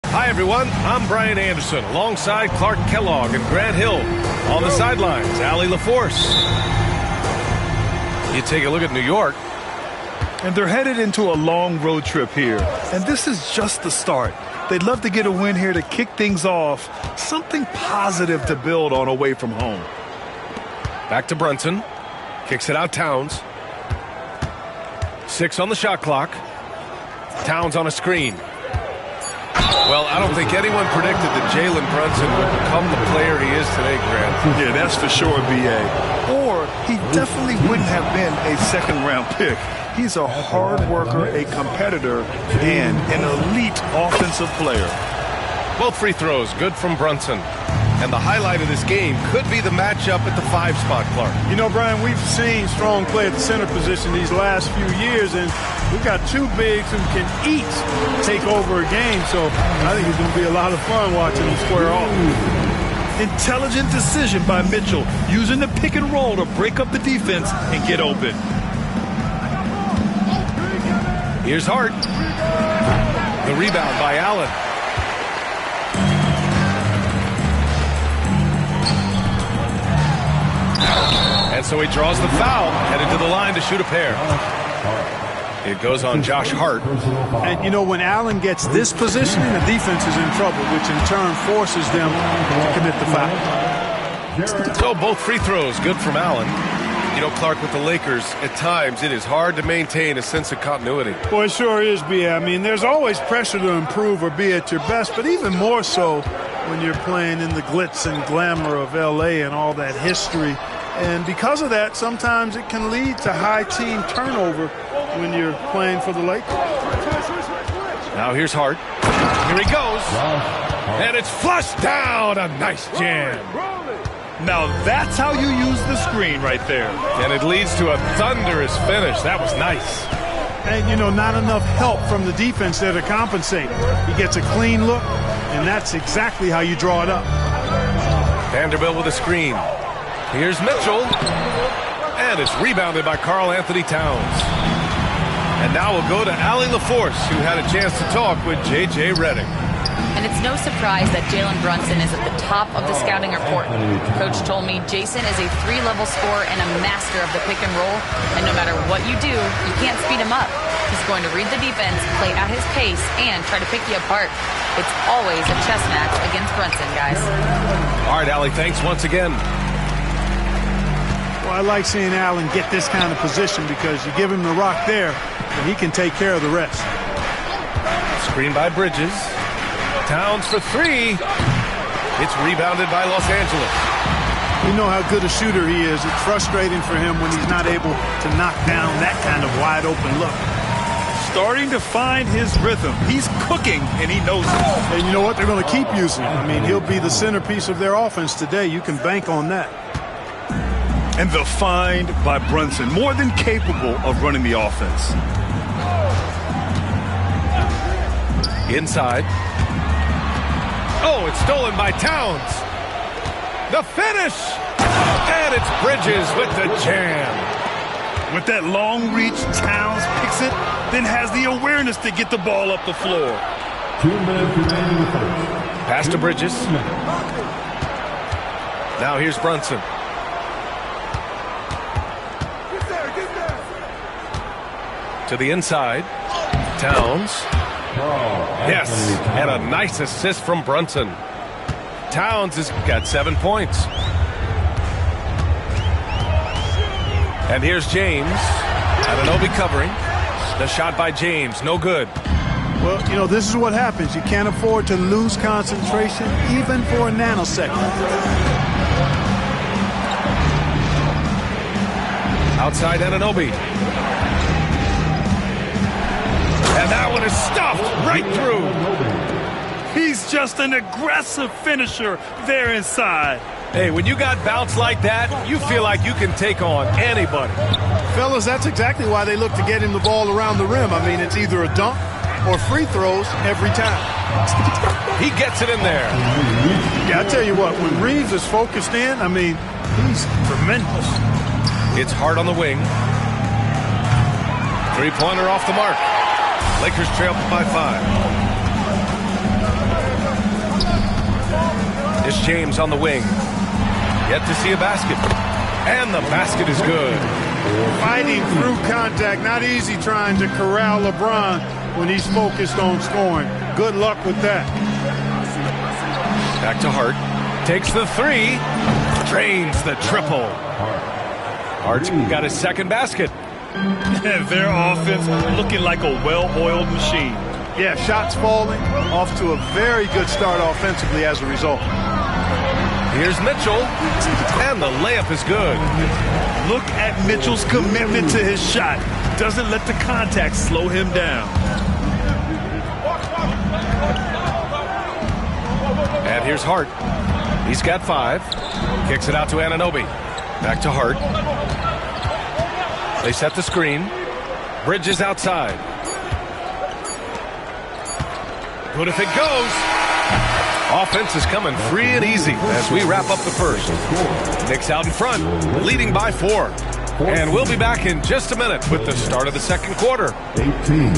Hi, everyone. I'm Brian Anderson, alongside Clark Kellogg and Grant Hill. On the sidelines, Allie LaForce. You take a look at New York. And they're headed into a long road trip here. And this is just the start. They'd love to get a win here to kick things off. Something positive to build on away from home. Back to Brunson. Kicks it out Towns. 6 on the shot clock. Towns on a screen. Well, I don't think anyone predicted that Jalen Brunson would become the player he is today, Grant. Yeah, that's for sure, B.A. Or he definitely wouldn't have been a second-round pick. He's a hard worker, a competitor, and an elite offensive player. Both free throws, good from Brunson. And the highlight of this game could be the matchup at the 5 spot, Clark. You know, Brian, we've seen strong play at the center position these last few years, and we've got 2 bigs who can each take over a game, so I think it's going to be a lot of fun watching them square off. Intelligent decision by Mitchell, using the pick and roll to break up the defense and get open. Here's Hart. The rebound by Allen. And so he draws the foul, headed to the line to shoot a pair. It goes on Josh Hart. And, you know, when Allen gets this positioning, the defense is in trouble, which in turn forces them to commit the foul. So both free throws, good from Allen. You know, Clark, with the Lakers, at times it is hard to maintain a sense of continuity. Boy, it sure is, B. I mean, there's always pressure to improve or be at your best, but even more so when you're playing in the glitz and glamour of L.A. and all that history. And because of that, sometimes it can lead to high team turnover when you're playing for the Lakers. Now here's Hart. Here he goes. And it's flushed down. A nice jam. Now that's how you use the screen right there. And it leads to a thunderous finish. That was nice. And, you know, not enough help from the defense there to compensate. He gets a clean look, and that's exactly how you draw it up. Vanderbilt with a screen. Here's Mitchell. And it's rebounded by Karl Anthony Towns. And now we'll go to Allie LaForce, who had a chance to talk with J.J. Redick. And it's no surprise that Jalen Brunson is at the top of the scouting report. Coach told me Jason is a 3-level scorer and a master of the pick and roll. And no matter what you do, you can't speed him up. He's going to read the defense, play at his pace, and try to pick you apart. It's always a chess match against Brunson, guys. All right, Allie, thanks once again. Well, I like seeing Allen get this kind of position because you give him the rock there, and he can take care of the rest. Screen by Bridges. Towns for 3. It's rebounded by Los Angeles. You know how good a shooter he is. It's frustrating for him when he's not able to knock down that kind of wide open look. Starting to find his rhythm. He's cooking, and he knows it. And you know what? They're going to keep using him. I mean, he'll be the centerpiece of their offense today. You can bank on that. And the find by Brunson, more than capable of running the offense. Inside. Oh, it's stolen by Towns. The finish! And it's Bridges with the jam. With that long reach, Towns picks it, then has the awareness to get the ball up the floor. 2 minutes remaining in the first. Pass to Bridges. Now here's Brunson. To the inside. Towns. Yes, and a nice assist from Brunson. Towns has got 7 points. And here's James. Anunoby covering. The shot by James, no good. Well, you know, this is what happens. You can't afford to lose concentration even for a nanosecond. Outside Anunoby. And that one is stuffed right through. He's just an aggressive finisher there inside. Hey, when you got bounce like that, you feel like you can take on anybody. Fellas, that's exactly why they look to get him the ball around the rim. I mean, it's either a dunk or free throws every time. He gets it in there. Yeah, I tell you what, when Reeves is focused in, I mean, he's tremendous. It's Hart on the wing. Three-pointer off the mark. Lakers trail by 5. It's James on the wing. Yet to see a basket. And the basket is good. Fighting through contact. Not easy trying to corral LeBron when he's focused on scoring. Good luck with that. Back to Hart. Takes the 3. Drains the triple. Hart's got his second basket. Their offense looking like a well-oiled machine. Yeah, shots falling. Off to a very good start offensively as a result. Here's Mitchell. And the layup is good. Look at Mitchell's commitment to his shot. Doesn't let the contact slow him down. And here's Hart. He's got 5. Kicks it out to Anunoby. Back to Hart. They set the screen. Bridges outside. Good if it goes. Offense is coming free and easy as we wrap up the first. Knicks out in front, leading by 4. And we'll be back in just a minute with the start of the second quarter. 18.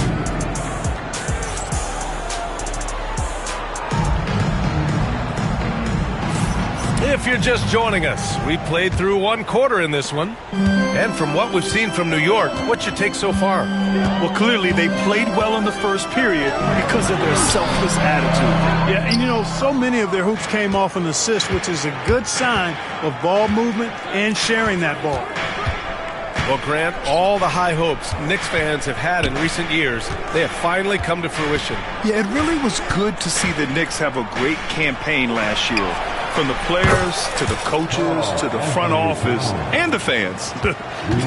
If you're just joining us, we played through 1 quarter in this one. And from what we've seen from New York, what's your take so far? Well, clearly they played well in the first period because of their selfless attitude. Yeah, and you know, so many of their hoops came off an assist, which is a good sign of ball movement and sharing that ball. Well, Grant, all the high hopes Knicks fans have had in recent years, they have finally come to fruition. Yeah, it really was good to see the Knicks have a great campaign last year. From the players to the coaches to the front office and the fans.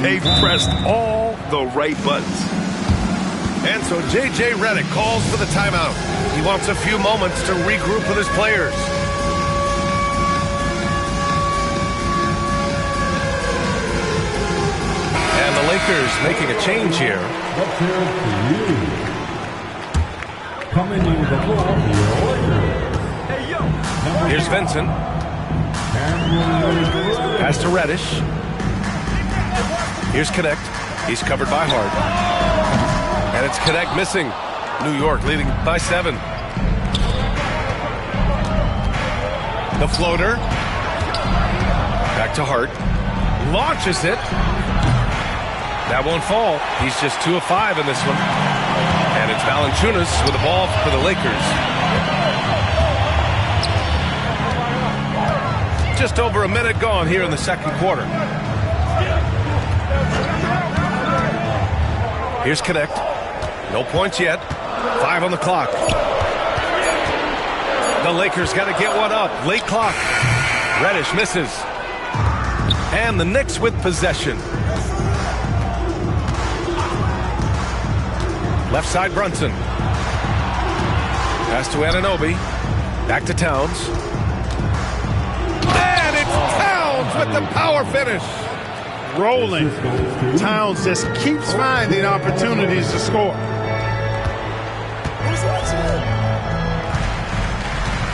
They've pressed all the right buttons. And so J.J. Redick calls for the timeout. He wants a few moments to regroup with his players. And the Lakers making a change here. Let's hear it for you. Coming in the floor, the Lakers. Here's Vincent. Pass to Reddish. Here's Connect. He's covered by Hart. And it's Connect missing. New York leading by 7. The floater. Back to Hart. Launches it. That won't fall. He's just 2 of 5 in this one. And it's Valanciunas with the ball for the Lakers. Just over a minute gone here in the second quarter. Here's Connect. No points yet. 5 on the clock. The Lakers got to get one up. Late clock. Reddish misses. And the Knicks with possession. Left side Brunson. Pass to Anunoby. Back to Towns. And it's Towns with the power finish. Rolling. Towns just keeps finding opportunities to score.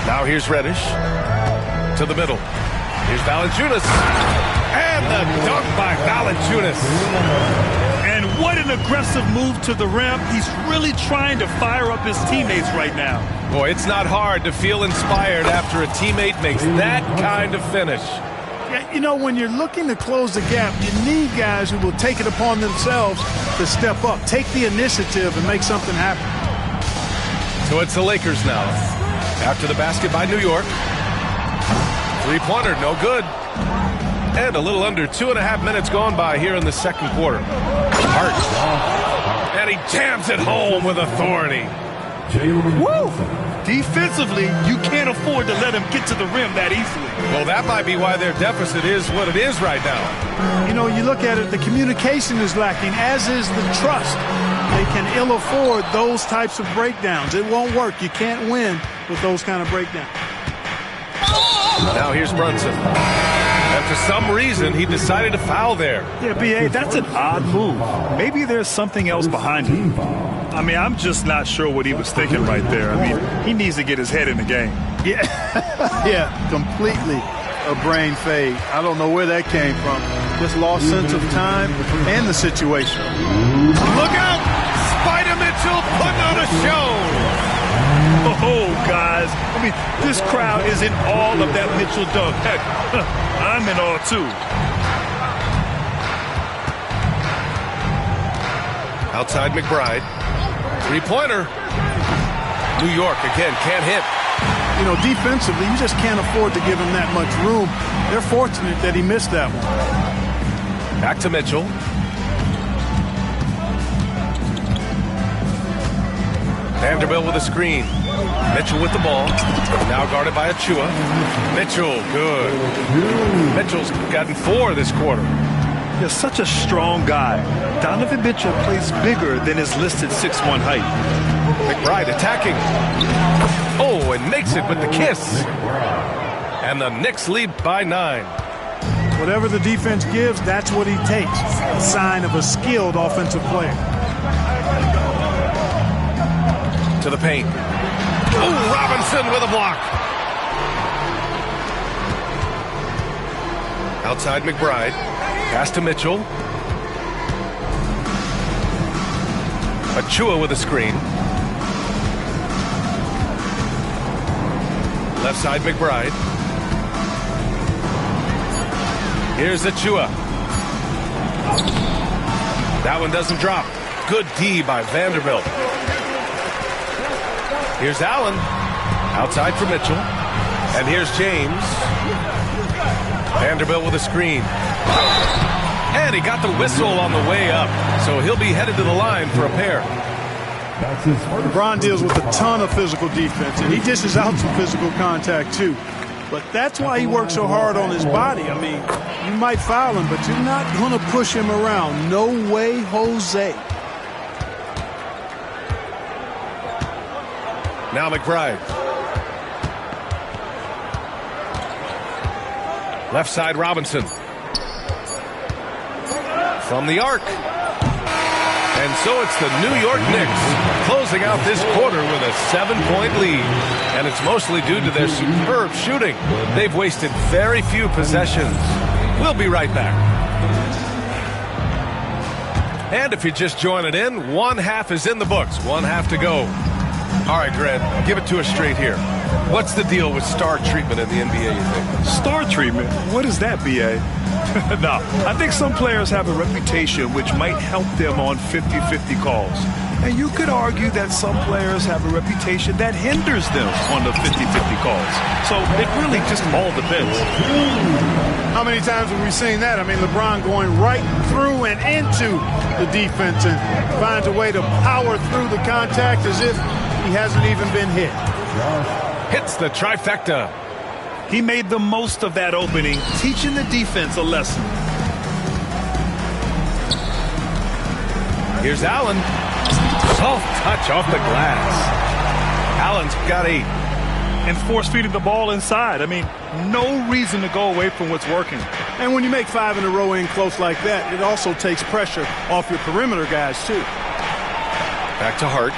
Now here's Reddish to the middle. Here's Valanciunas. And the dunk by Valanciunas. And what an aggressive move to the rim. He's really trying to fire up his teammates right now. Boy, it's not hard to feel inspired after a teammate makes that kind of finish. Yeah, you know, when you're looking to close the gap, you need guys who will take it upon themselves to step up, take the initiative, and make something happen. So it's the Lakers now. After the basket by New York. Three-pointer, no good. And a little under 2.5 minutes gone by here in the second quarter. Hart. And he jams it home with authority. Woo! Defensively, you can't afford to let him get to the rim that easily. Well, that might be why their deficit is what it is right now. You know, you look at it, the communication is lacking, as is the trust. They can ill afford those types of breakdowns. It won't work. You can't win with those kind of breakdowns. Now here's Brunson. And for some reason, he decided to foul there. Yeah, B.A., that's an odd move. Maybe there's something else behind it. I mean, I'm just not sure what he was thinking right there. I mean, he needs to get his head in the game. Yeah, yeah, completely a brain fade. I don't know where that came from. Just lost sense of time and the situation. Look out! Spider Mitchell putting on a show! Oh, guys. I mean, this crowd is in awe of that Mitchell dunk. Heck, I'm in awe, too. Outside McBride. Three-pointer. New York, again, can't hit. You know, defensively, you just can't afford to give him that much room. They're fortunate that he missed that one. Back to Mitchell. Vanderbilt with a screen. Mitchell with the ball. Now guarded by Achua. Mitchell, good. Mitchell's gotten 4 this quarter. You're such a strong guy. Donovan Mitchell plays bigger than his listed 6'1" height. McBride attacking. Oh, and makes it with the kiss. And the Knicks lead by 9. Whatever the defense gives, that's what he takes. A sign of a skilled offensive player. To the paint. Oh, Robinson with a block. Outside McBride. Pass to Mitchell. Achua with a screen. Left side McBride. Here's Achua. That one doesn't drop. Good D by Vanderbilt. Here's Allen. Outside for Mitchell. And here's James. Vanderbilt with a screen. And he got the whistle on the way up. So he'll be headed to the line for a pair. LeBron deals with a ton of physical defense, and he dishes out some physical contact too. But that's why he works so hard on his body. I mean, you might foul him, but you're not going to push him around. No way, Jose. Now McBride. Left side Robinson. From the arc. And so it's the New York Knicks closing out this quarter with a 7-point lead. And it's mostly due to their superb shooting. They've wasted very few possessions. We'll be right back. And if you're just joining in, one half is in the books. One half to go. All right, Grant, give it to us straight here. What's the deal with star treatment in the NBA, you think? Star treatment? What is that, B.A.? No, I think some players have a reputation which might help them on 50-50 calls. And you could argue that some players have a reputation that hinders them on the 50-50 calls. So it really just all depends. How many times have we seen that? I mean, LeBron going right through and into the defense and finds a way to power through the contact as if he hasn't even been hit. Hits the trifecta. He made the most of that opening, teaching the defense a lesson. Here's Allen. Soft touch off the glass. Allen's got 8. And force-feeding the ball inside. I mean, no reason to go away from what's working. And when you make 5 in a row in close like that, it also takes pressure off your perimeter guys, too. Back to Hart.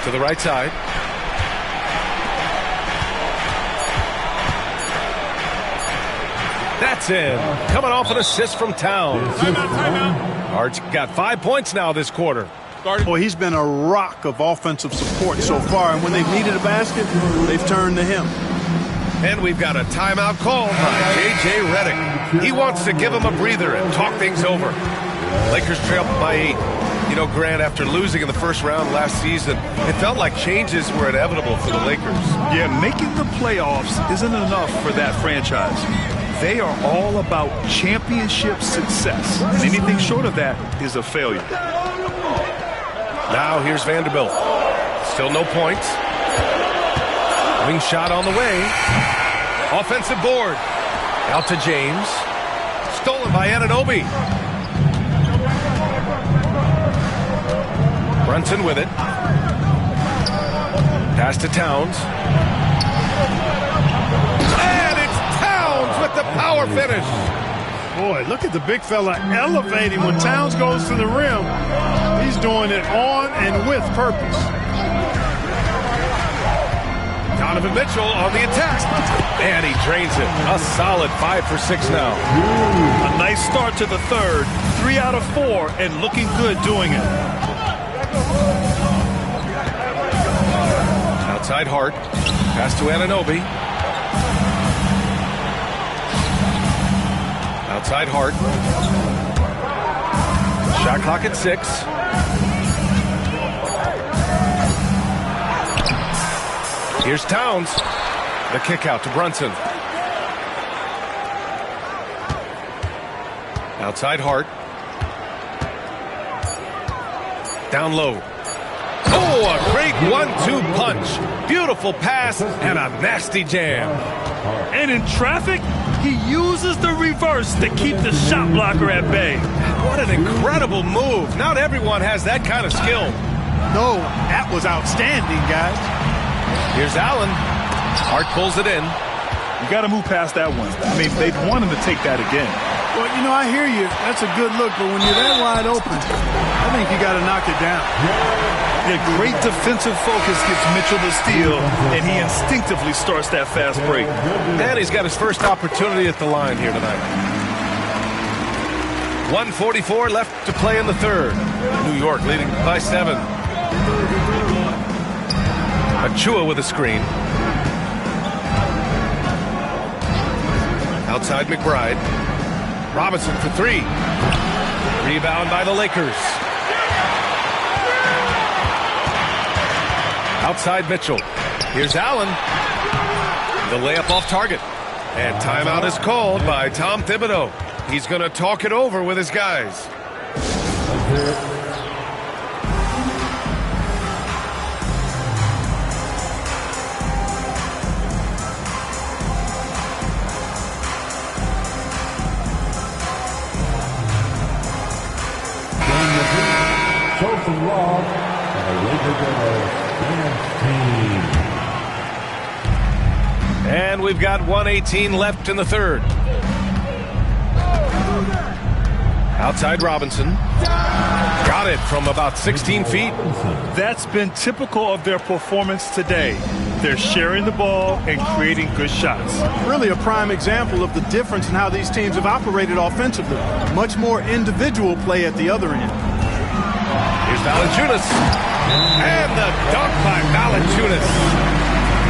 To the right side. That's in. Coming off an assist from Towns. Hart's got 5 points now this quarter. Boy, he's been a rock of offensive support so far, and when they've needed a basket, they've turned to him. And we've got a timeout called by J.J. Redick. He wants to give him a breather and talk things over. Lakers trail by 8. You know, Grant, after losing in the first round last season, it felt like changes were inevitable for the Lakers. Yeah, making the playoffs isn't enough for that franchise. They are all about championship success. And anything short of that is a failure. Now here's Vanderbilt. Still no points. Wing shot on the way. Offensive board. Out to James. Stolen by Anunoby. Brunson with it. Pass to Towns. And it's Towns with the power finish. Boy, look at the big fella elevating when Towns goes to the rim. He's doing it on and with purpose. Donovan Mitchell on the attack. And he drains it. A solid 5 for 6 now. A nice start to the third. 3 out of 4 and looking good doing it. Outside Hart. Pass to Anunoby. Outside Hart. Shot clock at 6. Here's Towns. The kick out to Brunson. Outside Hart. Down low. Oh, a great 1-2 punch. Beautiful pass and a nasty jam. And in traffic, he uses the reverse to keep the shot blocker at bay. What an incredible move. Not everyone has that kind of skill. No, that was outstanding, guys. Here's Allen. Hart pulls it in. You got to move past that one. I mean, they'd want him to take that again. Well, you know, I hear you. That's a good look, but when you're that wide open, I think you got to knock it down. Yeah, great defensive focus gives Mitchell the steal, and he instinctively starts that fast break. And he's got his first opportunity at the line here tonight. 1:44 left to play in the third. New York leading by 7. Achua with a screen. Outside McBride. Robinson for 3. Rebound by the Lakers. Outside Mitchell. Here's Allen. The layup off target. And timeout is called by Tom Thibodeau. He's going to talk it over with his guys. Chosen Rock, and we've got 1:18 left in the third. Outside Robinson. Got it from about 16 feet. That's been typical of their performance today. They're sharing the ball and creating good shots. Really a prime example of the difference in how these teams have operated offensively. Much more individual play at the other end. Here's Valanciunas. And the dunk by Valanciunas.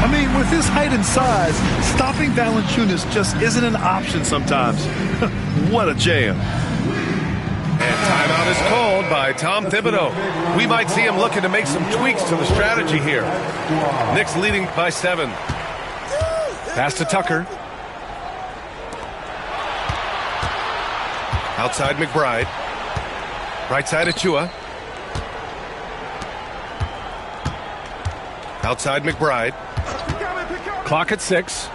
I mean, with his height and size, stopping Valanciunas just isn't an option sometimes. What a jam. And timeout is called by Tom Thibodeau. We might see him looking to make some tweaks to the strategy here. Knicks leading by 7. Pass to Tucker. Outside McBride. Right side Achua. Outside McBride. Clock at 6.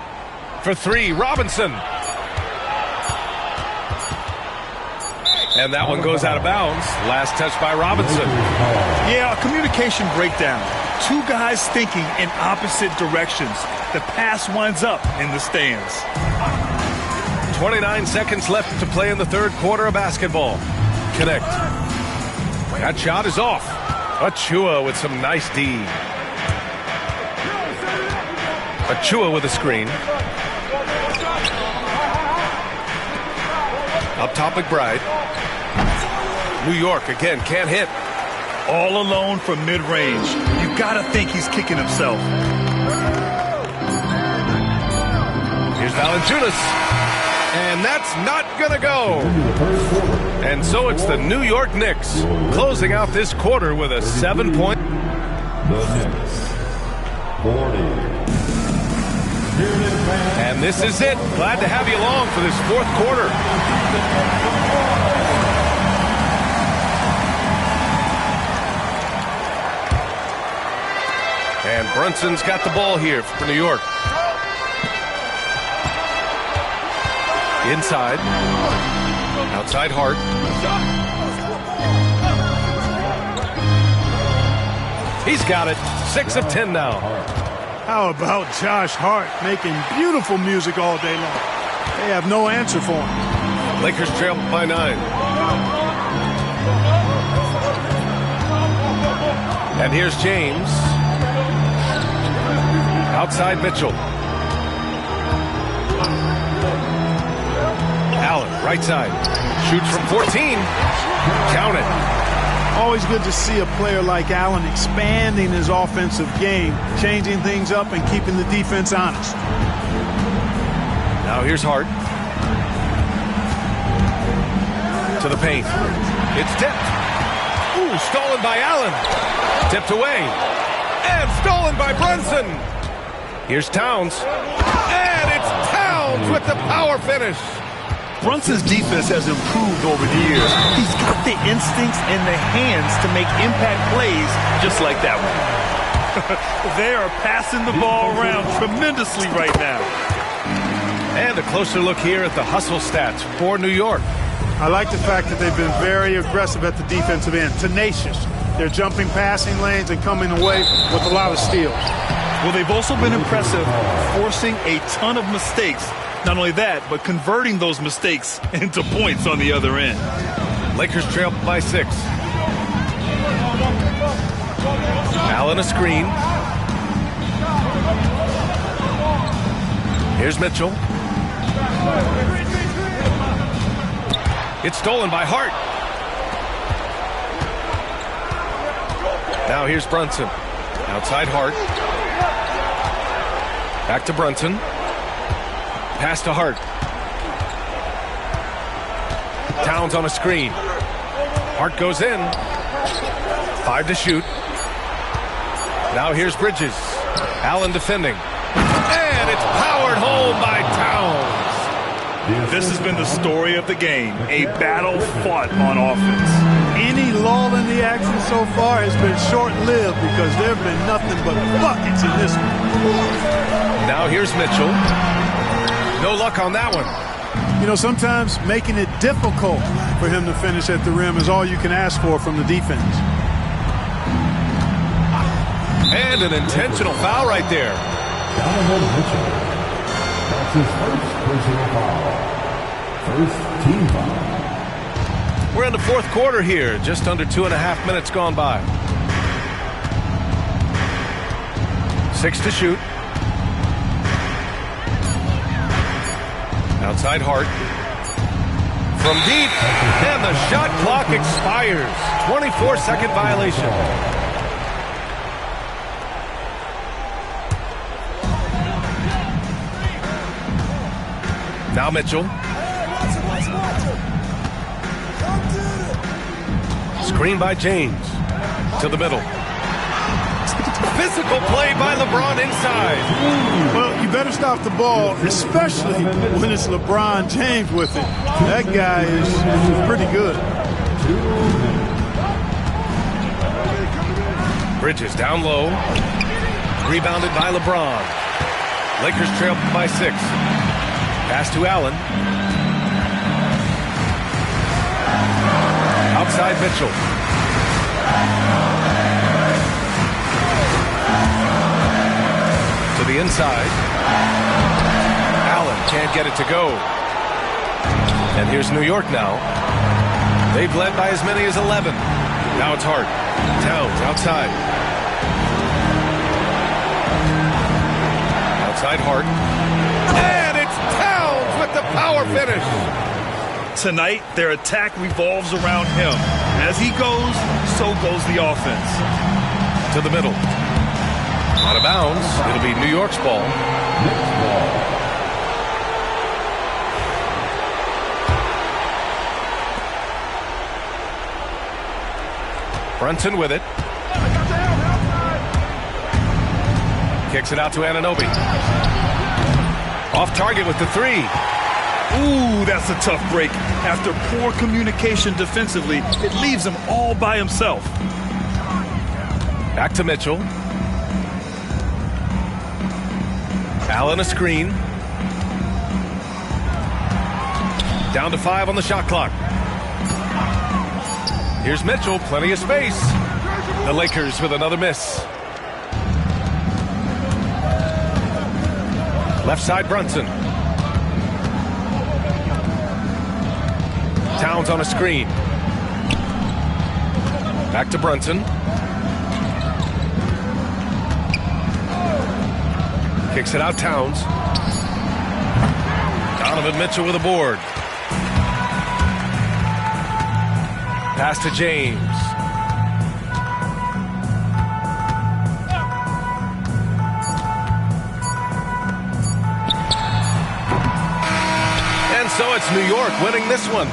For 3, Robinson. And that one goes out of bounds. Last touch by Robinson. Yeah, a communication breakdown. 2 guys thinking in opposite directions. The pass winds up in the stands. 29 seconds left to play in the third quarter of basketball. Connect. That shot is off. Achua with some nice D. Achua with a screen. Up top, McBride. New York again, can't hit. All alone from mid-range. You gotta think he's kicking himself. Here's Valanciunas. And that's not gonna go. And so it's the New York Knicks closing out this quarter with a 7-point. The Knicks. 40. And this is it. Glad to have you along for this fourth quarter. And Brunson's got the ball here for New York. Inside. Outside Hart. He's got it. 6 of 10 now. How about Josh Hart making beautiful music all day long? They have no answer for him. Lakers trail by 9. And here's James. Outside Mitchell. Allen, right side. Shoots from 14. Count it. Always good to see a player like Allen expanding his offensive game, changing things up and keeping the defense honest. Now here's Hart. To the paint. It's tipped. Ooh, stolen by Allen. Tipped away. And stolen by Brunson. Here's Towns. And it's Towns with the power finish. Brunson's defense has improved over the years. He's got the instincts and the hands to make impact plays just like that one. They are passing the ball around tremendously right now. And a closer look here at the hustle stats for New York. I like the fact that they've been very aggressive at the defensive end, tenacious. They're jumping passing lanes and coming away with a lot of steals. Well, they've also been impressive, forcing a ton of mistakes. Not only that, but converting those mistakes into points on the other end. Lakers trail by 6. Allen a screen. Here's Mitchell. It's stolen by Hart. Now here's Brunson. Outside Hart. Back to Brunson. Pass to Hart. Towns on a screen. Hart goes in. 5 to shoot. Now here's Bridges. Allen defending. And it's powered home by Towns. This has been the story of the game. A battle fought on offense. Any lull in the action so far has been short-lived because there have been nothing but buckets in this one. Now here's Mitchell. No luck on that one. You know, sometimes making it difficult for him to finish at the rim is all you can ask for from the defense. And an intentional foul right there. Donovan Mitchell. That's his first personal foul. First team foul. We're in the fourth quarter here. Just under 2.5 minutes gone by. 6 to shoot. Outside Hart. From deep. And the shot clock expires. 24-second violation. Now Mitchell. Screen by James. To the middle. Physical play by LeBron inside. Well, you better stop the ball, especially when it's LeBron James with it. That guy is pretty good. Bridges down low. Rebounded by LeBron. Lakers trail by 6. Pass to Allen. Outside Mitchell. To the inside. Allen can't get it to go. And here's New York now. They've led by as many as 11. Now it's Hart. Towns outside. Outside Hart. And it's Towns with the power finish. Tonight, their attack revolves around him. As he goes, so goes the offense. To the middle. Out of bounds. It'll be New York's ball. Brunson with it. Kicks it out to Anunoby. Off target with the three. Ooh, that's a tough break. After poor communication defensively, it leaves him all by himself. Back to Mitchell. Allen a screen. Down to 5 on the shot clock. Here's Mitchell, plenty of space. The Lakers with another miss. Left side Brunson. Towns on a screen. Back to Brunson. Kicks it out Towns. Donovan Mitchell with a board. Pass to James. And so it's New York winning this one.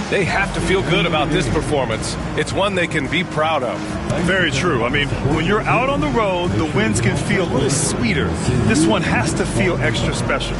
They have to feel good about this performance. It's one they can be proud of. Very true. I mean, when you're out on the road, the wins can feel a little sweeter. This one has to feel extra special.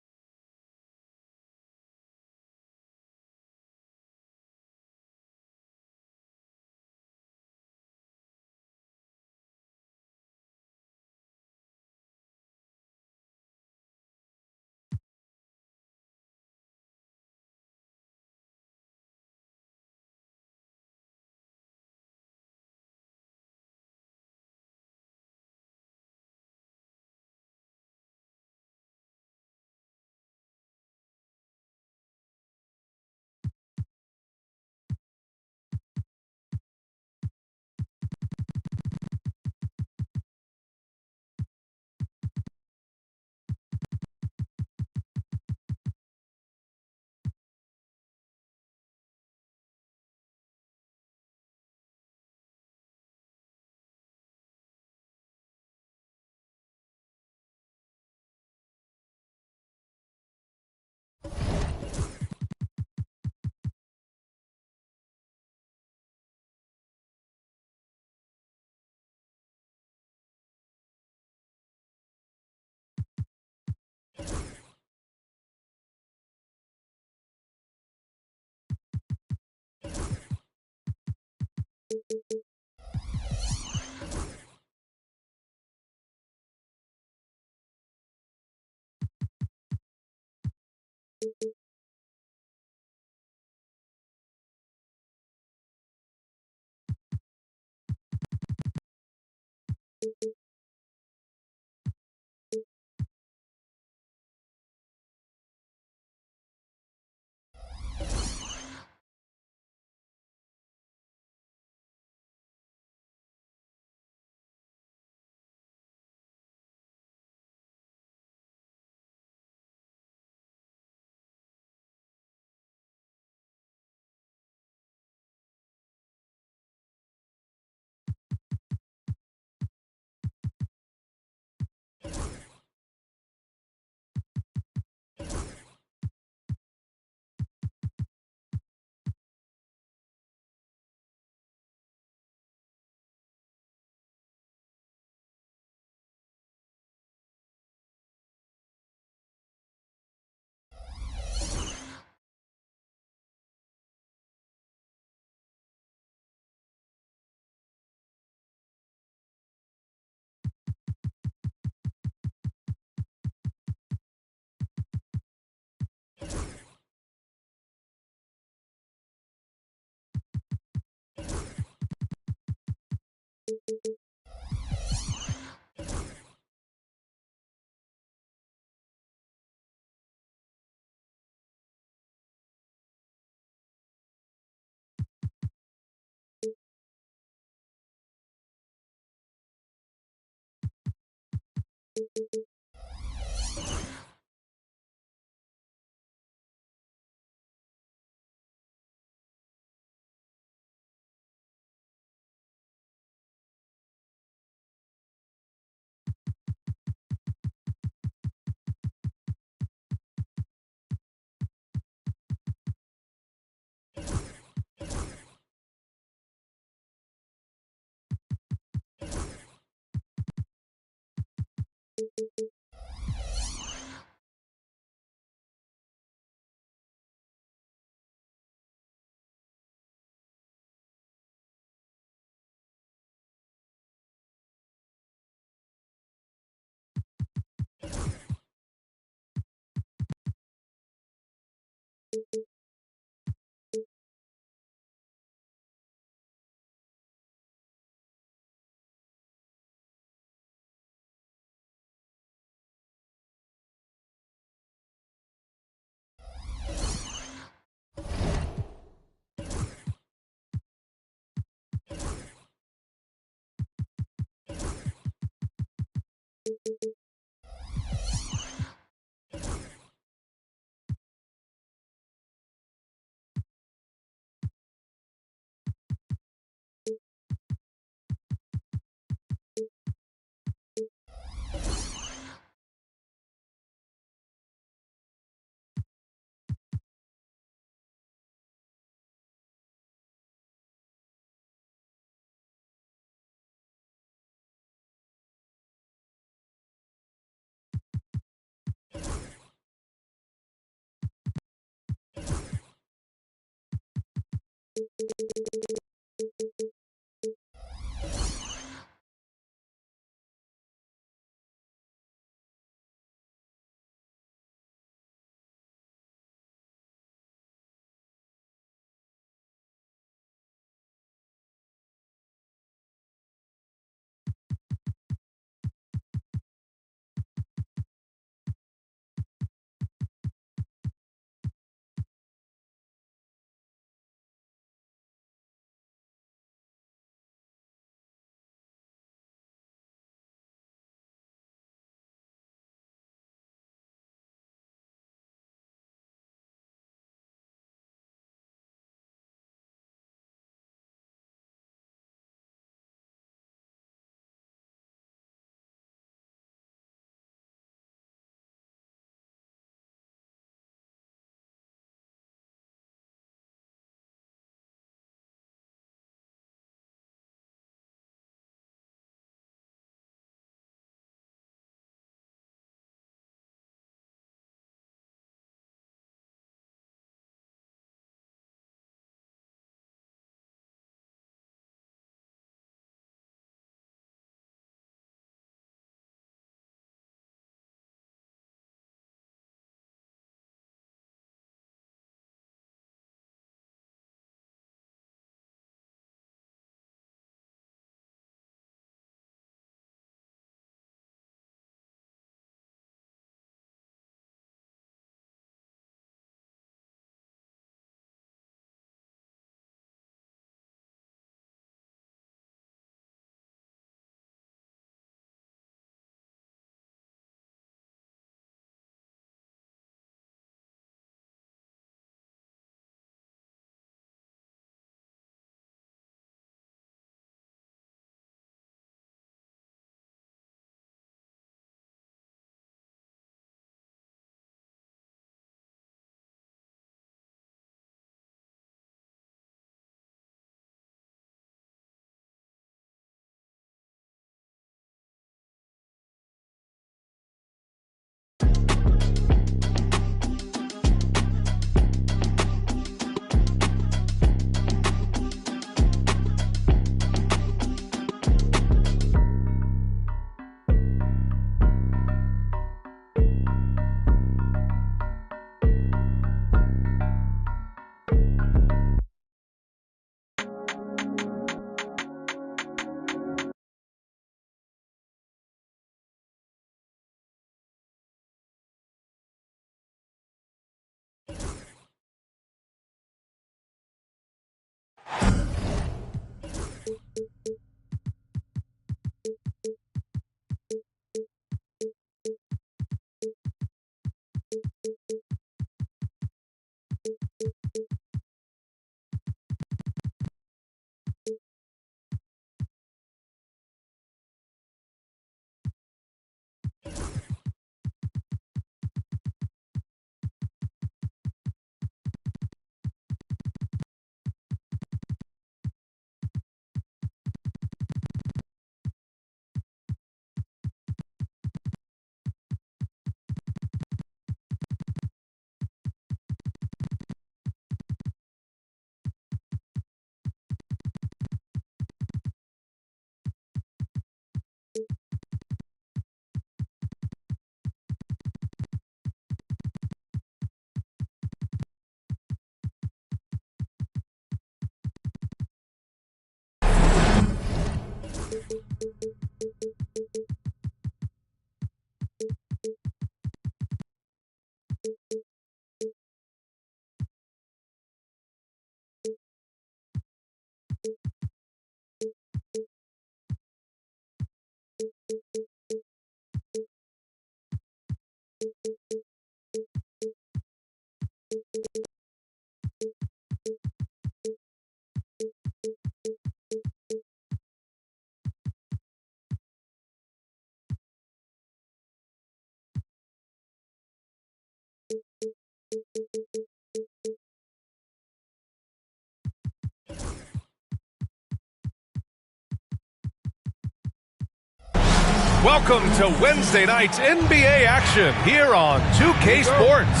Welcome to Wednesday night's NBA action here on 2K Sports.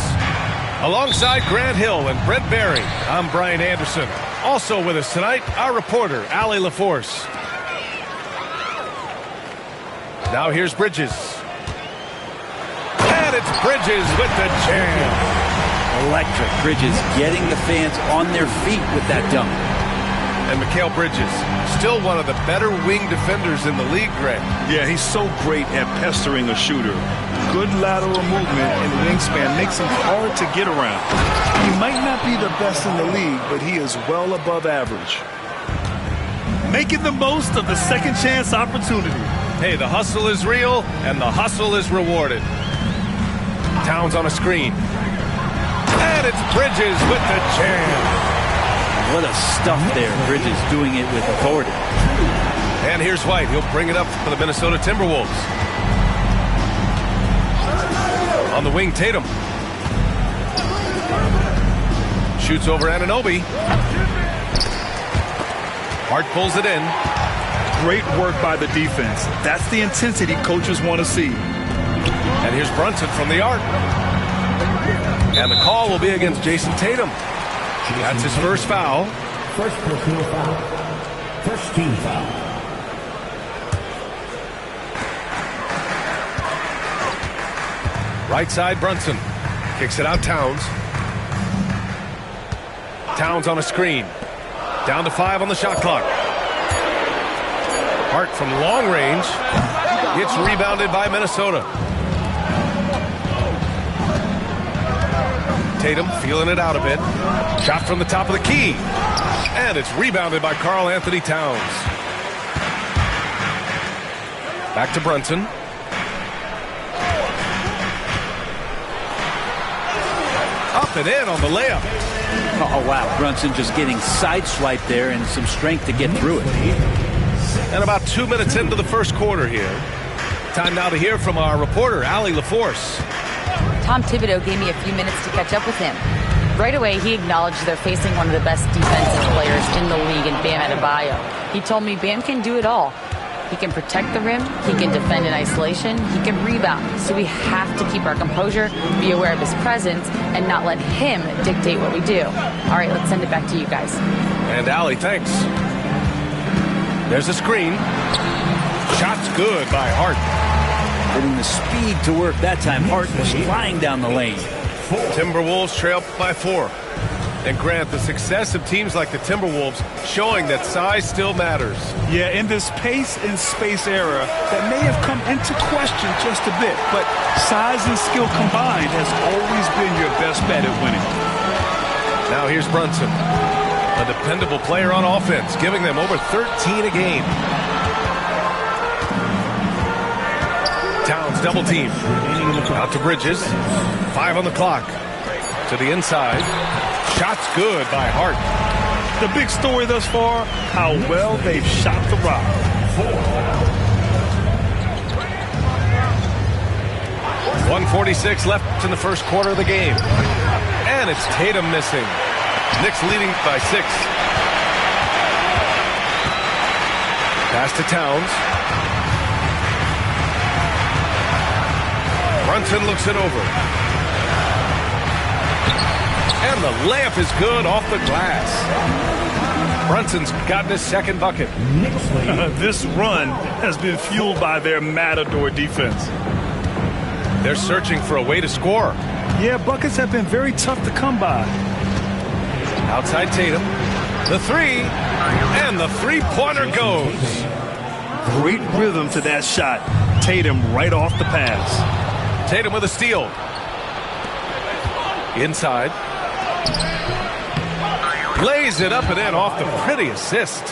Alongside Grant Hill and Brent Barry, I'm Brian Anderson. Also with us tonight, our reporter, Allie LaForce. Now here's Bridges. And it's Bridges with the jam. Electric. Bridges getting the fans on their feet with that dunk. And Mikal Bridges, still one of the better wing defenders in the league, Grant. Yeah, he's so great at pestering a shooter. Good lateral movement and wingspan makes him hard to get around. He might not be the best in the league, but he is well above average. Making the most of the second chance opportunity. Hey, the hustle is real, and the hustle is rewarded. Towns on a screen. And it's Bridges with the jam. What a stuff there. Bridges doing it with authority. And here's White. He'll bring it up for the Minnesota Timberwolves. On the wing, Tatum. Shoots over Anunoby. Hart pulls it in. Great work by the defense. That's the intensity coaches want to see. And here's Brunson from the arc. And the call will be against Jason Tatum. That's his first foul. First personal foul. First team foul. Right side, Brunson. Kicks it out, Towns. Towns on a screen. Down to 5 on the shot clock. Hart from long range. Gets rebounded by Minnesota. Tatum feeling it out a bit. Shot from the top of the key. And it's rebounded by Karl Anthony Towns. Back to Brunson. Up and in on the layup. Oh, wow. Brunson just getting sideswiped there and some strength to get through it. And about 2 minutes into the first quarter here. Time now to hear from our reporter, Allie LaForce. Tom Thibodeau gave me a few minutes to catch up with him. Right away, he acknowledged they're facing one of the best defensive players in the league in Bam Adebayo. He told me Bam can do it all. He can protect the rim, he can defend in isolation, he can rebound. So we have to keep our composure, be aware of his presence, and not let him dictate what we do. All right, let's send it back to you guys. And Allie, thanks. There's a screen. Shot's good by Hart. Putting the speed to work that time. Hart was flying down the lane. Timberwolves trail by 4. And Grant, the success of teams like the Timberwolves showing that size still matters. Yeah, in this pace and space era, that may have come into question just a bit, but size and skill combined has always been your best bet at winning. Now here's Brunson, a dependable player on offense, giving them over 13 a game. Towns double team. Out to Bridges. 5 on the clock. To the inside. Shot's good by Hart. The big story thus far, how well they've shot the rock. 1:46 left in the first quarter of the game. And it's Tatum missing. Knicks leading by 6. Pass to Towns. Brunson looks it over. And the layup is good off the glass. Brunson's gotten his second bucket. This run has been fueled by their Matador defense. They're searching for a way to score. Yeah, buckets have been very tough to come by. Outside Tatum. The 3. And the three-pointer goes. Great rhythm to that shot. Tatum right off the pass. Tatum with a steal. Inside. Lays it up and in off the pretty assist.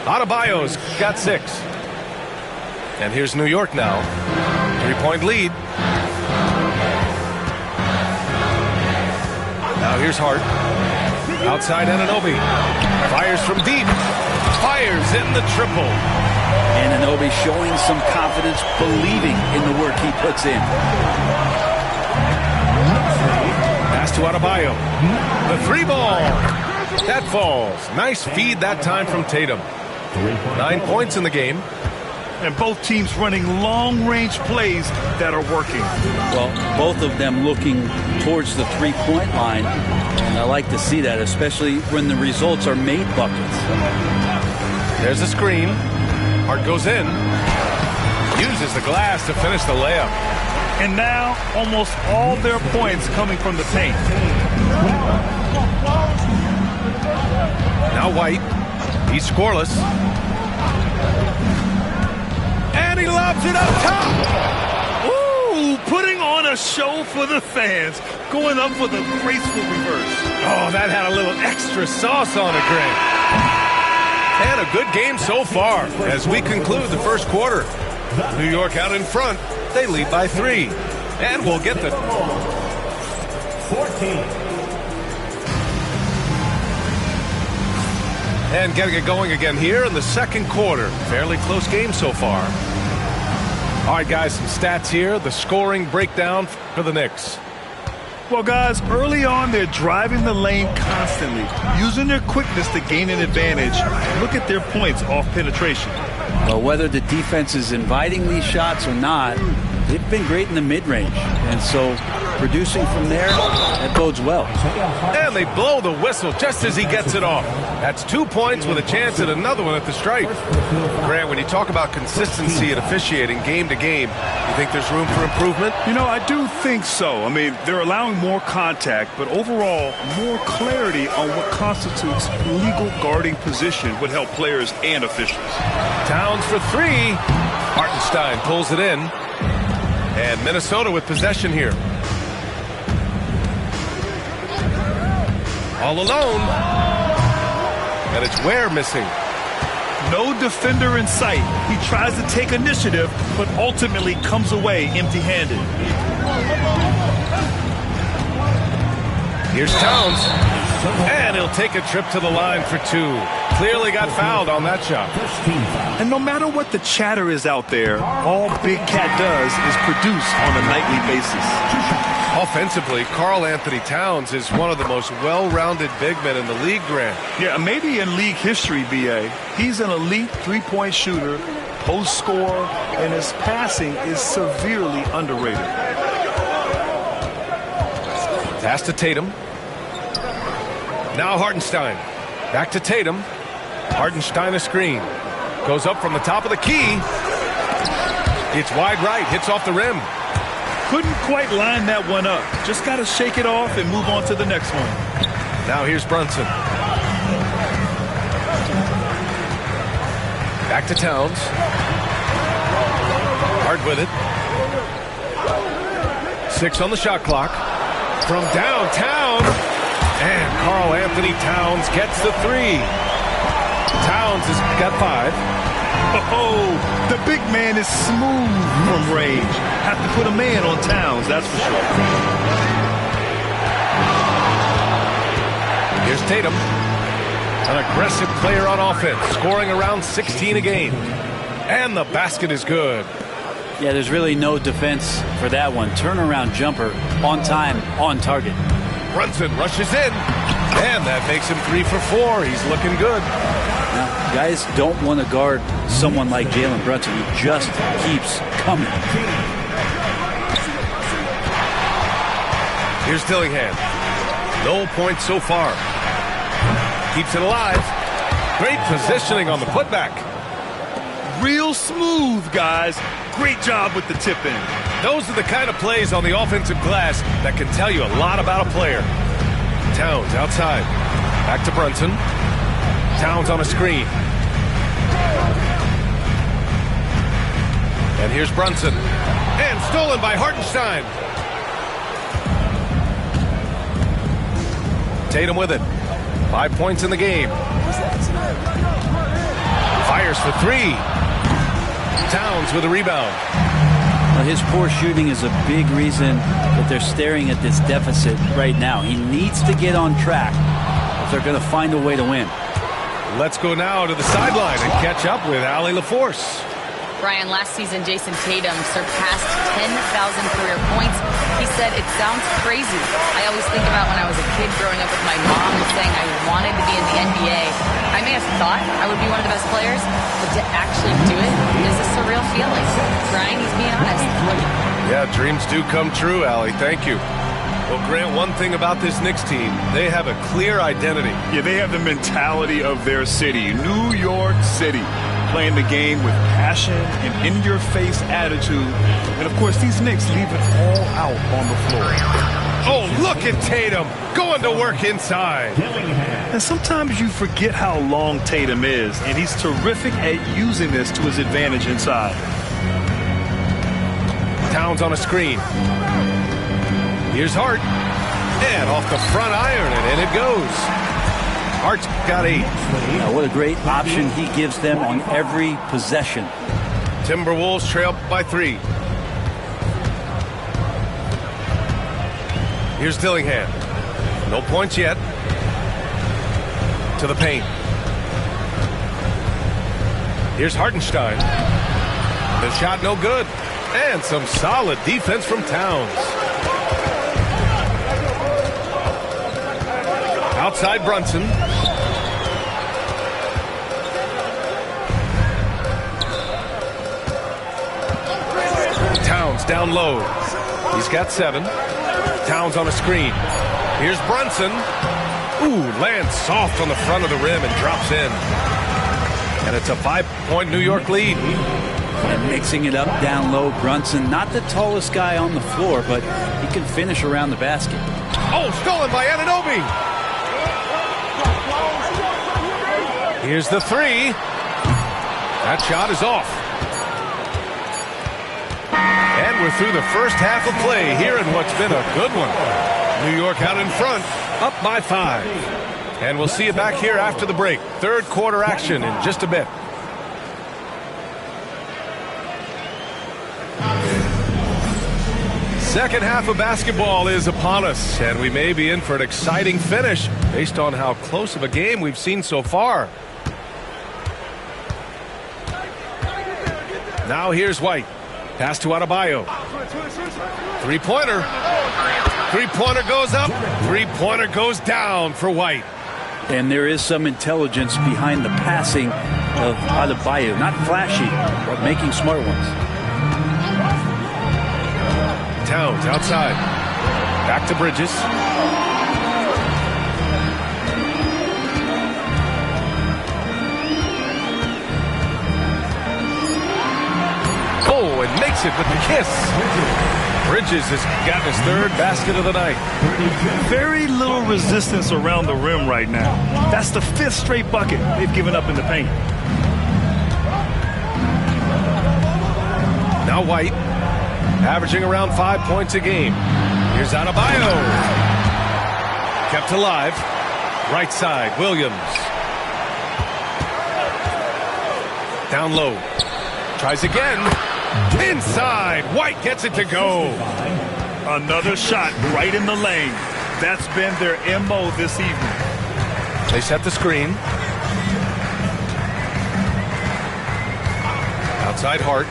Adebayo's got 6. And here's New York now. 3-point lead. Now here's Hart. Outside Anunoby. Fires from deep. Fires in the triple. Anunoby showing some confidence, believing in the work he puts in. Pass to Adebayo. The 3-ball. That falls. Nice feed that time from Tatum. 9 points in the game. And both teams running long-range plays that are working. Well, both of them looking towards the three-point line. And I like to see that, especially when the results are made buckets. There's a screen. Hart goes in. Uses the glass to finish the layup. And now, almost all their points coming from the paint. Now White. He's scoreless. And he lobs it up top. Ooh, putting on a show for the fans. Going up with a graceful reverse. Oh, that had a little extra sauce on it, Grant. And a good game so far as we conclude the first quarter. New York out in front. They lead by 3. And we'll get the 14. And getting it going again here in the second quarter. Fairly close game so far. All right, guys, some stats here. The scoring breakdown for the Knicks. Well, guys, early on, they're driving the lane constantly, using their quickness to gain an advantage. Look at their points off penetration. Well, whether the defense is inviting these shots or not, they've been great in the mid-range. And so producing from there, that bodes well. And they blow the whistle just as he gets it off. That's 2 points with a chance at another one at the stripe. Grant, when you talk about consistency and officiating game to game, you think there's room for improvement? You know, I do think so. I mean, they're allowing more contact, but overall, more clarity on what constitutes legal guarding position would help players and officials. Towns for 3. Hartenstein pulls it in. And Minnesota with possession here. All alone. And it's Ware missing. No defender in sight. He tries to take initiative, but ultimately comes away empty-handed. Here's Towns. And he'll take a trip to the line for 2. Clearly got fouled on that shot. And no matter what the chatter is out there, all Big Cat does is produce on a nightly basis. Offensively, Karl Anthony Towns is one of the most well-rounded big men in the league, Grant. Yeah, maybe in league history, B.A. He's an elite three-point shooter, post scorer, and his passing is severely underrated. Pass to Tatum. Now Hartenstein. Back to Tatum. Hartenstein a screen. Goes up from the top of the key. It's wide right. Hits off the rim. Couldn't quite line that one up. Just got to shake it off and move on to the next one. Now here's Brunson. Back to Towns. Hard with it. 6 on the shot clock. From downtown. And Karl Anthony Towns gets the 3. Towns has got 5. Oh, the big man is smooth from range. Have to put a man on Towns, that's for sure. Here's Tatum. An aggressive player on offense, scoring around 16 a game. And the basket is good. Yeah, there's really no defense for that one. Turnaround jumper, on time, on target. Brunson rushes in. And that makes him 3 for 4. He's looking good. Now, guys don't want to guard someone like Jalen Brunson. He just keeps coming. Here's Dillingham. No points so far. Keeps it alive. Great positioning on the putback. Real smooth, guys. Great job with the tip in. Those are the kind of plays on the offensive glass that can tell you a lot about a player. Towns outside. Back to Brunson. Towns on a screen. And here's Brunson. And stolen by Hartenstein. Tatum with it. 5 points in the game. Fires for 3. Towns with a rebound. Well, his poor shooting is a big reason that they're staring at this deficit right now. He needs to get on track if they're going to find a way to win. Let's go now to the sideline and catch up with Allie LaForce. Brian, last season, Jason Tatum surpassed 10,000 career points. He said, it sounds crazy. I always think about when I was a kid growing up with my mom and saying I wanted to be in the NBA. I may have thought I would be one of the best players, but to actually do it is a surreal feeling. Ryan, he's being honest. Yeah, dreams do come true, Allie. Thank you. Well, Grant, one thing about this Knicks team, they have a clear identity. Yeah, they have the mentality of their city, New York City, playing the game with passion and in-your-face attitude. And, of course, these Knicks leave it all out on the floor. Oh, look at Tatum going to work inside. And sometimes you forget how long Tatum is, and he's terrific at using this to his advantage inside. Towns on a screen. Here's Hart. And off the front iron, and in it goes. Hart's got 8. What a great option he gives them on every possession. Timberwolves trail by 3. Here's Dillingham. No points yet. To the paint. Here's Hartenstein. The shot no good. And some solid defense from Towns. Outside Brunson. Towns down low. He's got 7. Towns on a screen. Here's Brunson. Ooh, lands soft on the front of the rim and drops in. And it's a 5-point New York lead. And mixing it up down low, Brunson, not the tallest guy on the floor, but he can finish around the basket. Oh, stolen by Anunoby. Here's the 3. That shot is off. And we're through the first half of play here in what's been a good one. New York out in front, up by 5. And we'll see you back here after the break. Third quarter action in just a bit. Second half of basketball is upon us, and we may be in for an exciting finish based on how close of a game we've seen so far. Now here's White. Pass to Adebayo. Three-pointer. Three-pointer goes up. Three-pointer goes down for White. And there is some intelligence behind the passing of Adebayo. Not flashy, but making smart ones. Towns outside. Back to Bridges. Oh, and makes it with the kiss. Bridges has gotten his 3rd basket of the night. Very little resistance around the rim right now. That's the 5th straight bucket they've given up in the paint. Now White, averaging around 5 points a game. Here's Adebayo. Kept alive. Right side, Williams. Down low. Tries again. Inside. White gets it to go. Another shot right in the lane. That's been their MO this evening. They set the screen. Outside Hart.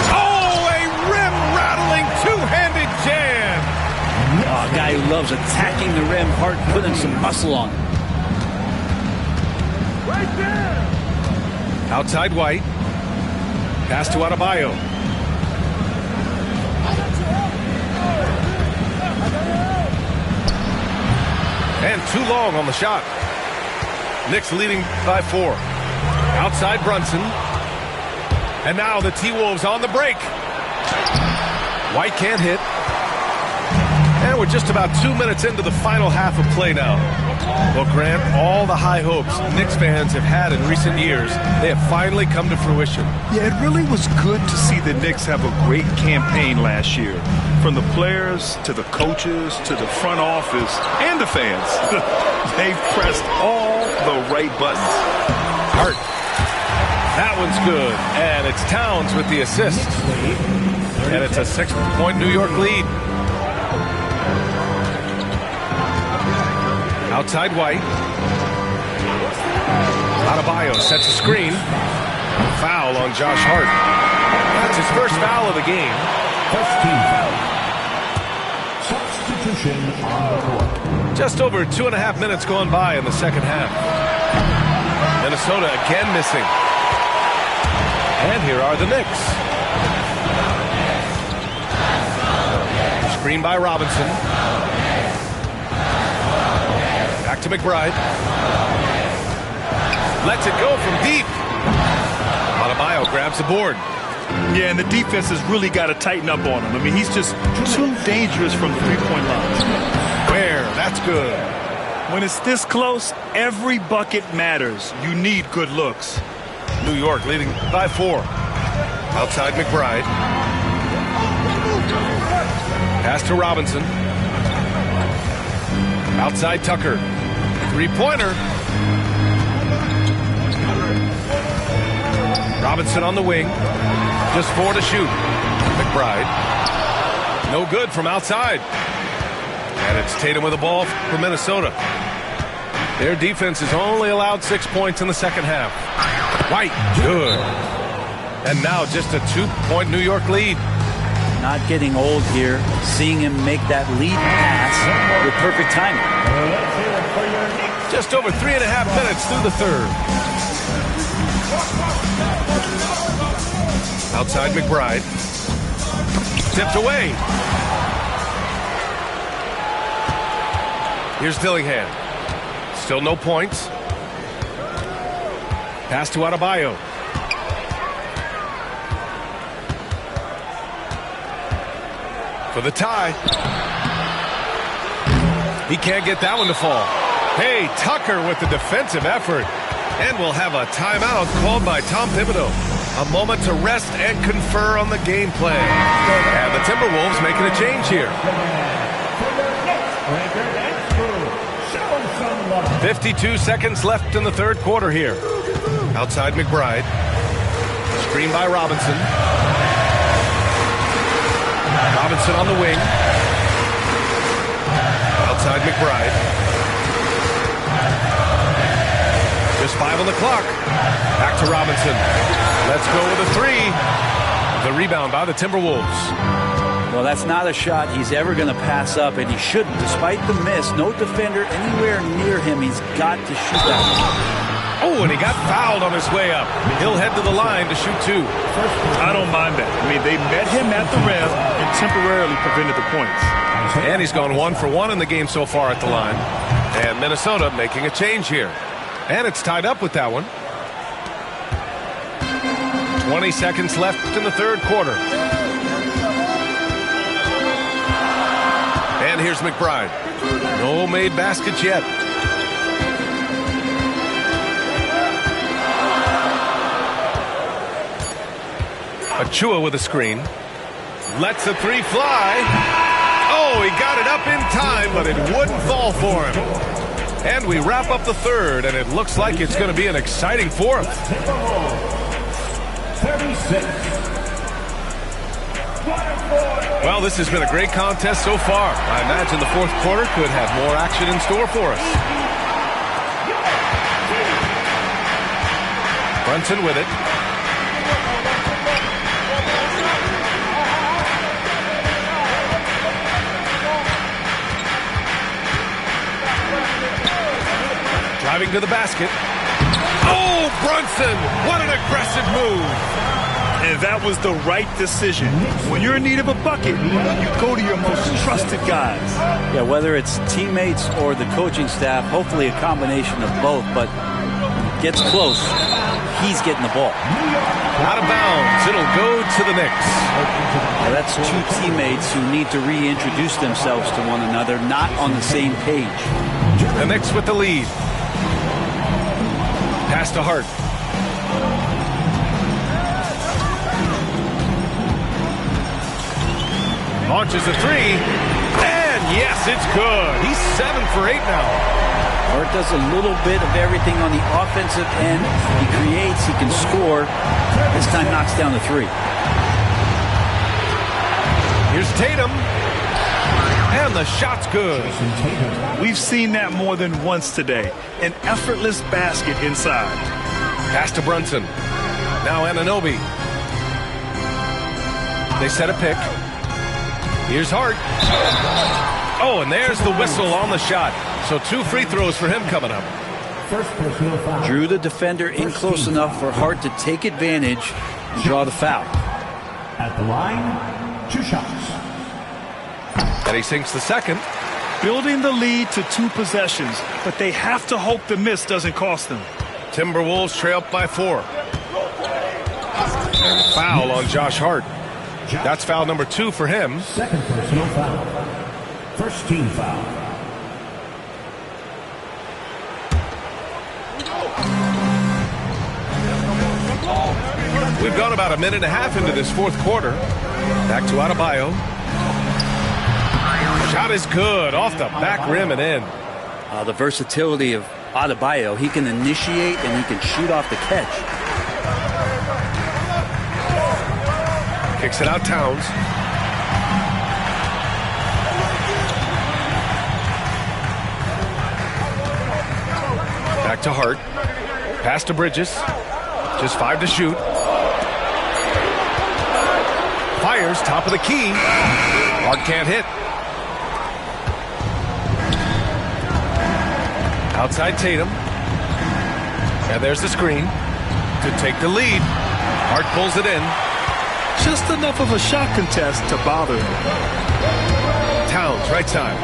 Oh, a rim-rattling two-handed jam. A guy who loves attacking the rim, Hart putting some muscle on it. Right there. Outside White. Pass to Adebayo. And too long on the shot. Knicks leading by 4. Outside Brunson. And now the T-Wolves on the break. White can't hit. And we're just about 2 minutes into the final half of play now. Well, Grant, all the high hopes Knicks fans have had in recent years, they have finally come to fruition. Yeah, it really was good to see the Knicks have a great campaign last year. From the players to the coaches to the front office and the fans. They've pressed all the right buttons. Hart. That one's good. And it's Towns with the assist. And it's a 6-point New York lead. Outside White. Adebayo sets a screen. Foul on Josh Hart. That's his first foul of the game. First team foul. Substitution on the court. Just over 2.5 minutes gone by in the second half. Minnesota again missing. And here are the Knicks. Screen by Robinson. Back to McBride. Lets it go from deep. Adebayo grabs the board. Yeah, and the defense has really got to tighten up on him. I mean, he's just too dangerous from the three-point line. Where? That's good. When it's this close, every bucket matters. You need good looks. New York leading by 4. Outside McBride. Pass to Robinson. Outside Tucker. Three-pointer. Robinson on the wing. Just 4 to shoot. McBride. No good from outside. And it's Tatum with the ball for Minnesota. Their defense has only allowed 6 points in the second half. White. Good. And now just a 2-point New York lead. Not getting old here. Seeing him make that lead pass with perfect timing. Just over 3.5 minutes through the third. Outside McBride. Tipped away. Here's Dillingham. Still no points. Pass to Adebayo. For the tie. He can't get that one to fall. Hey, Tucker with the defensive effort. And we'll have a timeout called by Tom Thibodeau. A moment to rest and confer on the game plan. And the Timberwolves making a change here. 52 seconds left in the third quarter here. Outside McBride. Screen by Robinson. Robinson on the wing. Outside McBride. Just 5 on the clock. Back to Robinson. Let's go with a 3. The rebound by the Timberwolves. Well, that's not a shot he's ever going to pass up, and he shouldn't. Despite the miss, no defender anywhere near him. He's got to shoot that one. Oh, and he got fouled on his way up. He'll head to the line to shoot 2. I don't mind that. I mean, they met him at the rim and temporarily prevented the points. And he's gone 1 for 1 in the game so far at the line. And Minnesota making a change here. And it's tied up with that one. 20 seconds left in the third quarter. And here's McBride. No made baskets yet. Achua with a screen. Lets a 3 fly. Oh, he got it up in time, but it wouldn't fall for him. And we wrap up the third, and it looks like it's going to be an exciting fourth. 36. Well, this has been a great contest so far. I imagine the fourth quarter could have more action in store for us. Brunson with it. Driving to the basket. Oh, Brunson! What an aggressive move! And that was the right decision. When you're in need of a bucket, you go to your most trusted guys. Yeah, whether it's teammates or the coaching staff, hopefully a combination of both, but gets close, he's getting the ball. Out of bounds. It'll go to the Knicks. Now that's 2 teammates who need to reintroduce themselves to one another, not on the same page. The Knicks with the lead. Pass to Hart. Launches a 3. And yes, it's good. He's 7 for 8 now. Hart does a little bit of everything on the offensive end. He creates, he can score. This time knocks down the 3. Here's Tatum. And the shot's good. We've seen that more than once today. An effortless basket inside. Pass to Brunson. Now Anunoby. They set a pick. Here's Hart. Oh, and there's the whistle on the shot. So 2 free throws for him coming up. First personal foul. Drew the defender in close enough for Hart to take advantage and draw the foul. At the line, 2 shots. And he sinks the second. Building the lead to 2 possessions, but they have to hope the miss doesn't cost them. Timberwolves trail up by 4. And foul on Josh Hart. That's foul number 2 for him. Second personal foul. First team foul. We've gone about a minute and a half into this fourth quarter. Back to Adebayo. Shot is good, off the back rim and in. The versatility of Adebayo. He can initiate and he can shoot off the catch. Kicks it out, Towns. Back to Hart. Pass to Bridges. Just 5 to shoot. Fires, top of the key. Hart can't hit. Outside Tatum. And there's the screen to take the lead. Hart pulls it in. Just enough of a shot contest to bother him. Towns, right side.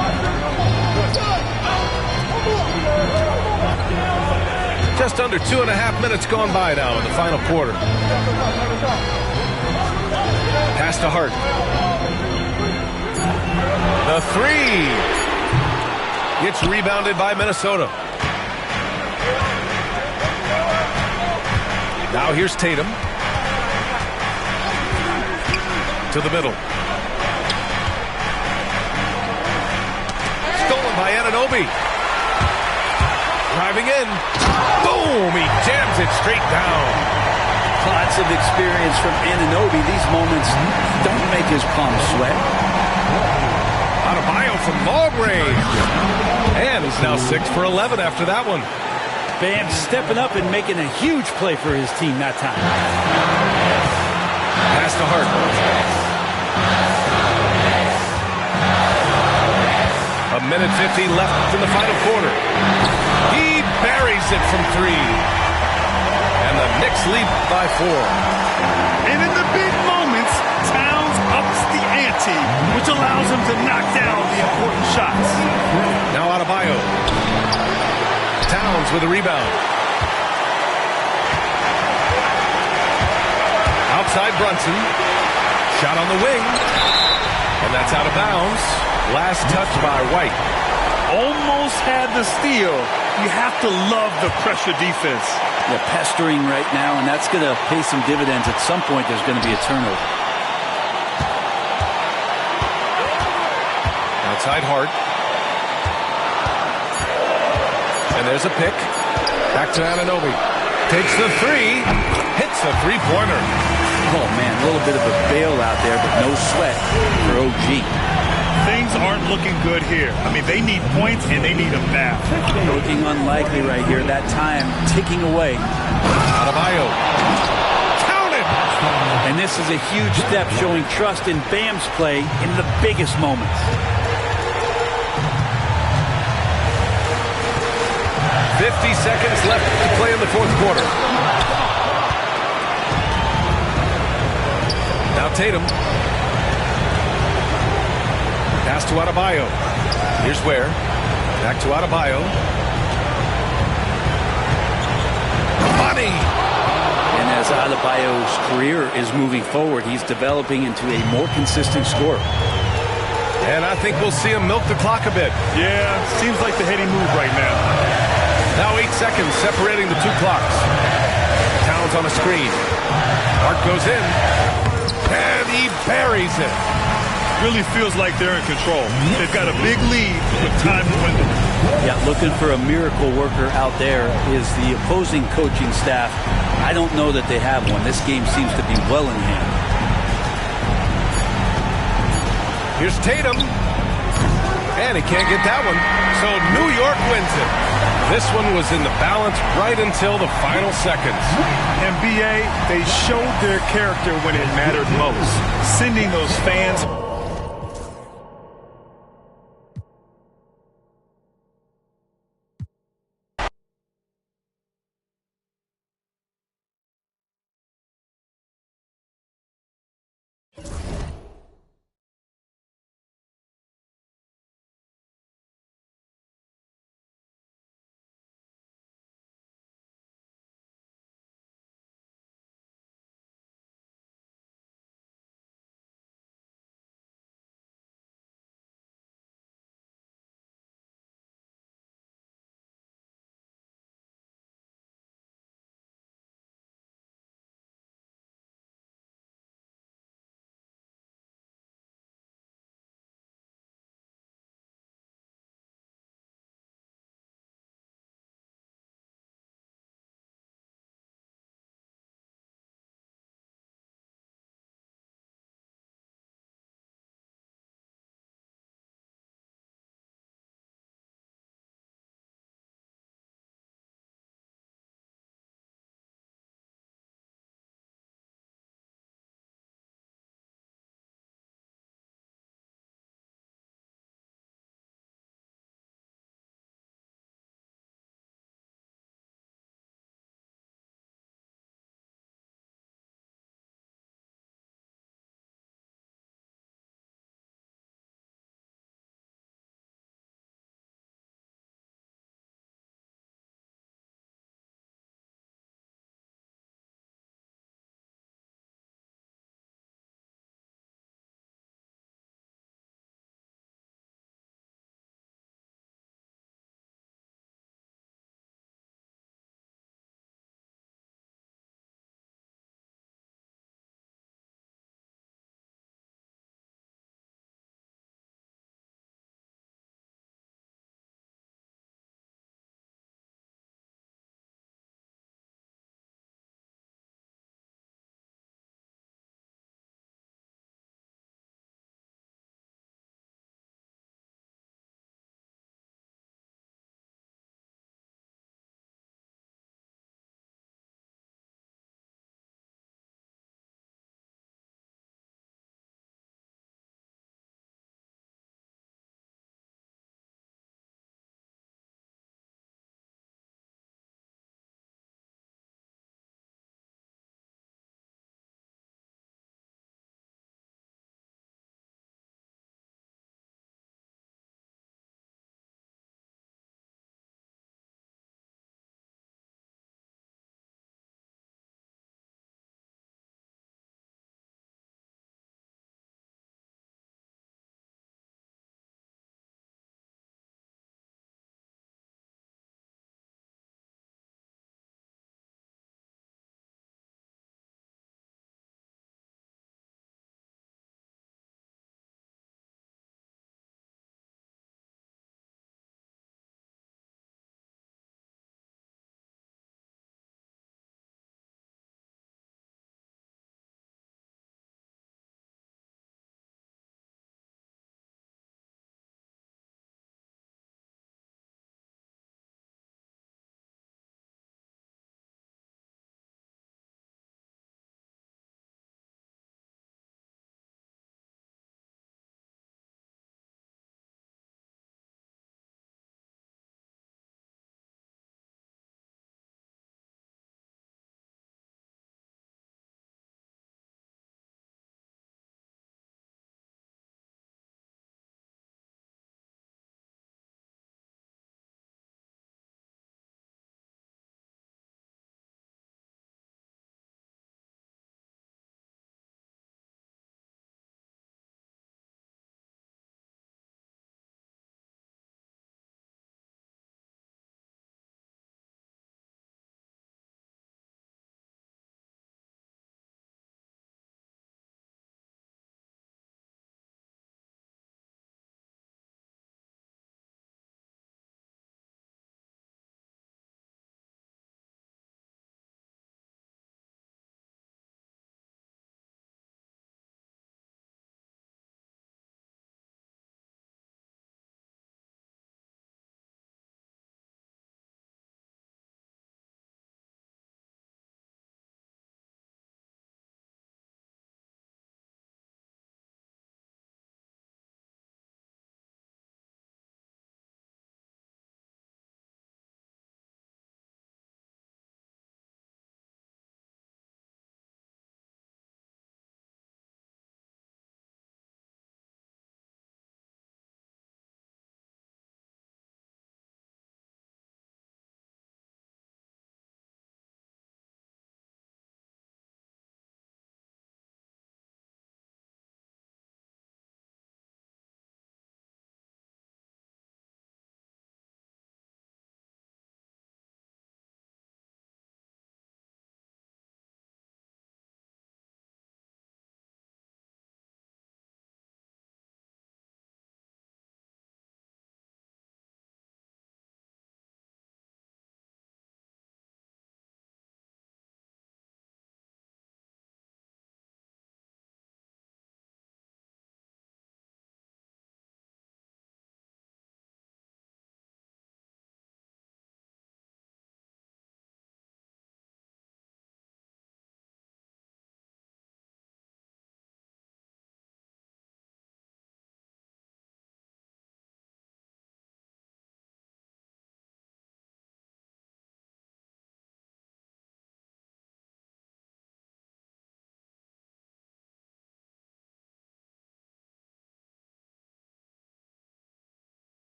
Just under 2.5 minutes gone by now in the final quarter. Pass to Hart. The 3. Gets rebounded by Minnesota. Now here's Tatum. To the middle. Stolen by Anunoby. Driving in. Boom! He jams it straight down. Lots of experience from Anunoby. These moments don't make his palms sweat. Adebayo from long range. And he's now 6 for 11 after that one. Bam stepping up and making a huge play for his team that time. Pass to Hart. A minute 50 left in the final quarter. He buries it from 3. And the Knicks lead by 4. And in the big moments, Towns ups the ante, which allows him to knock down the important shots. Now Adebayo. Towns with a rebound. Outside Brunson. Shot on the wing. And that's out of bounds. Last touch by White. Almost had the steal. You have to love the pressure defense. They're pestering right now, and that's going to pay some dividends. At some point, there's going to be a turnover. Outside Hart. And there's a pick. Back to Anunoby. Takes the 3. Hits a 3-pointer. Oh, man, a little bit of a bail out there, but no sweat for OG. Things aren't looking good here. I mean, they need points, and they need them now. Looking unlikely right here. That time ticking away. Adebayo. Counted! And this is a huge step showing trust in Bam's play in the biggest moments. 50 seconds left to play in the fourth quarter. Now Tatum. Pass to Adebayo. Here's Ware. Back to Adebayo. Money! And as Adebayo's career is moving forward, he's developing into a more consistent scorer. And I think we'll see him milk the clock a bit. Yeah, seems like the heady move right now. Now 8 seconds separating the 2 clocks. Towns on a screen. Hart goes in. And he buries it. Really feels like they're in control. They've got a big lead with time to dwindle. Yeah, looking for a miracle worker out there is the opposing coaching staff. I don't know that they have one. This game seems to be well in hand. Here's Tatum. And he can't get that one. So New York wins it. This one was in the balance right until the final seconds. And BA, they showed their character when it mattered most, sending those fans